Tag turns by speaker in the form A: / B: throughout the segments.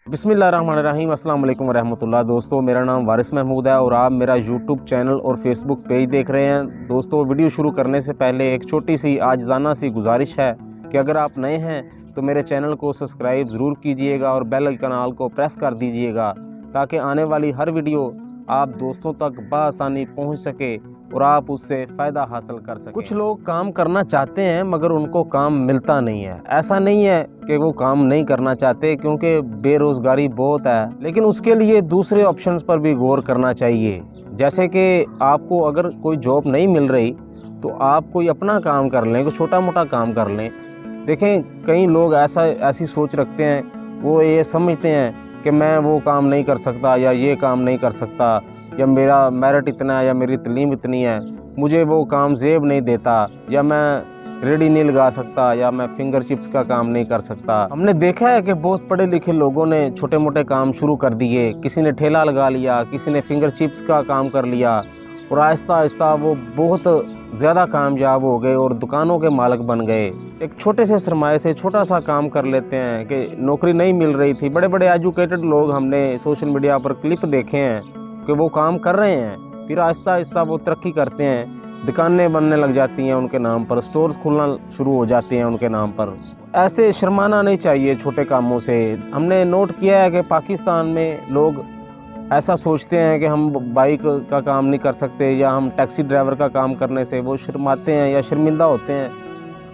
A: बिस्मिल्लाहिर्रहमानिर्रहीम, अस्सलाम वालेकुम रहमतुल्लाह। दोस्तों, मेरा नाम वारिस महमूद है और आप मेरा यूट्यूब चैनल और फेसबुक पेज देख रहे हैं। दोस्तों, वीडियो शुरू करने से पहले एक छोटी सी आजिज़ाना सी गुजारिश है कि अगर आप नए हैं तो मेरे चैनल को सब्सक्राइब ज़रूर कीजिएगा और बेल आइकन को प्रेस कर दीजिएगा ताकि आने वाली हर वीडियो आप दोस्तों तक बआसानी पहुंच सके और आप उससे फ़ायदा हासिल कर सकें। कुछ लोग काम करना चाहते हैं मगर उनको काम मिलता नहीं है। ऐसा नहीं है कि वो काम नहीं करना चाहते, क्योंकि बेरोज़गारी बहुत है, लेकिन उसके लिए दूसरे ऑप्शंस पर भी गौर करना चाहिए। जैसे कि आपको अगर कोई जॉब नहीं मिल रही तो आप कोई अपना काम कर लें, कोई छोटा मोटा काम कर लें। देखें, कई लोग ऐसी सोच रखते हैं, वो ये समझते हैं कि मैं वो काम नहीं कर सकता या ये काम नहीं कर सकता, या मेरा मेरिट इतना है या मेरी तलीम इतनी है, मुझे वो काम जेब नहीं देता, या मैं रेडी नहीं लगा सकता, या मैं फिंगर चिप्स का काम नहीं कर सकता। हमने देखा है कि बहुत पढ़े लिखे लोगों ने छोटे मोटे काम शुरू कर दिए। किसी ने ठेला लगा लिया, किसी ने फिंगर चिप्स का काम कर लिया और आहिस्ता आहिस्ता वो बहुत ज़्यादा कामयाब हो गए और दुकानों के मालिक बन गए। एक छोटे से सरमाए से छोटा सा काम कर लेते हैं कि नौकरी नहीं मिल रही थी। बड़े बड़े एजुकेटेड लोग हमने सोशल मीडिया पर क्लिप देखे हैं कि वो काम कर रहे हैं, फिर आहिस्ता आहिस्ता वो तरक्की करते हैं, दुकानें बनने लग जाती हैं उनके नाम पर, स्टोर्स खुलना शुरू हो जाते हैं उनके नाम पर। ऐसे शर्माना नहीं चाहिए छोटे कामों से। हमने नोट किया है कि पाकिस्तान में लोग ऐसा सोचते हैं कि हम बाइक का काम नहीं कर सकते या हम टैक्सी ड्राइवर का काम करने से वो शर्माते हैं या शर्मिंदा होते हैं।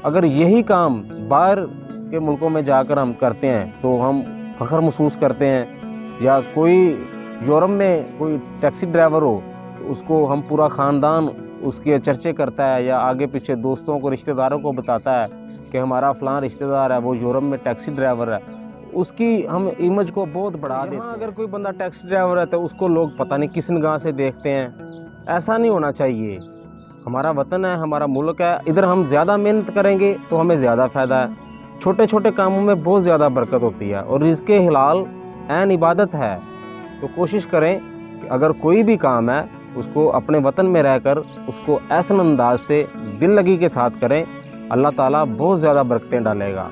A: अगर यही काम बाहर के मुल्कों में जाकर हम करते हैं तो हम फ़ख्र महसूस करते हैं। या कोई यूरोप में कोई टैक्सी ड्राइवर हो तो उसको हम पूरा ख़ानदान उसके चर्चे करता है या आगे पीछे दोस्तों को, रिश्तेदारों को बताता है कि हमारा फ़लाँ रिश्तेदार है, वो यूरोप में टैक्सी ड्राइवर है। उसकी हम इमेज को बहुत बढ़ा देते हैं। अगर कोई बंदा टैक्सी ड्राइवर है तो उसको लोग पता नहीं किस निगाह से देखते हैं। ऐसा नहीं होना चाहिए। हमारा वतन है, हमारा मुल्क है, इधर हम ज़्यादा मेहनत करेंगे तो हमें ज़्यादा फ़ायदा है। छोटे छोटे कामों में बहुत ज़्यादा बरकत होती है और रिज़्क़े हलाल ऐन इबादत है। तो कोशिश करें कि अगर कोई भी काम है उसको अपने वतन में रहकर उसको ऐसे अंदाज से दिल लगी के साथ करें। अल्लाह ताला बहुत ज़्यादा बरकतें डालेगा।